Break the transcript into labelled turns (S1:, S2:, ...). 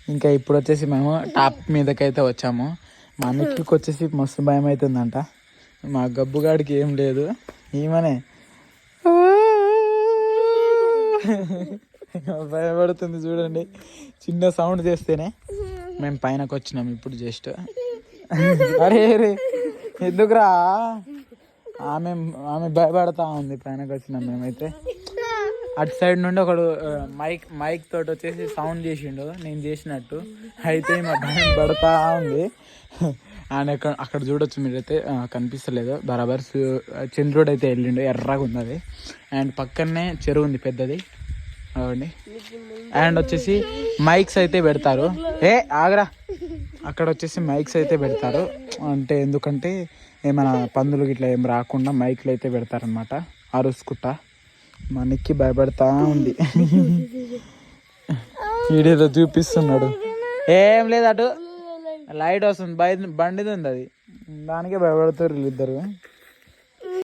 S1: ఇంకా ఇప్పుడు వచ్చేసి మేము టాప్ మీదకైతే వచ్చాము. మా నిక్కి వచ్చేసి మస్తు భయం అవుతుందంట. మా గబ్బుగాడికి ఏం లేదు, ఈమెనే భయపడుతుంది చూడండి. చిన్న సౌండ్ చేస్తేనే మేము పైనకి వచ్చినాం ఇప్పుడు జస్ట్. అరే రే ఎందుకురా, ఆమె ఆమె భయపడతా ఉంది. పైనకి వచ్చినాం మేమైతే. అటు సైడ్ నుండి ఒకడు మైక్ తోటి వచ్చేసి సౌండ్ చేసిండు నేను చేసినట్టు. అయితే మా భయం పడతా ఉంది. ఆయన అక్కడ చూడొచ్చు మీరైతే, కనిపిస్తలేదు బరాబర్. చంద్రుడు అయితే వెళ్ళిండు, ఎర్రగా ఉంది అది. అండ్ పక్కనే చెరువు ఉంది పెద్దది అవండి. అండ్ వచ్చేసి మైక్స్ అయితే పెడతారు. ఆగరా, అక్కడ వచ్చేసి మైక్స్ అయితే పెడతారు. అంటే ఎందుకంటే ఏమైనా పందులు గిట్లా ఏం రాకుండా మైక్లు అయితే పెడతారనమాట, అరుసుకుంటా. మనకి భయపడతా ఉంది. వీడియోలో చూపిస్తున్నాడు. ఏం లేదు, అటు లైట్ వస్తుంది, బండిది ఉంది అది, దానికే భయపడుతారు వీళ్ళిద్దరు.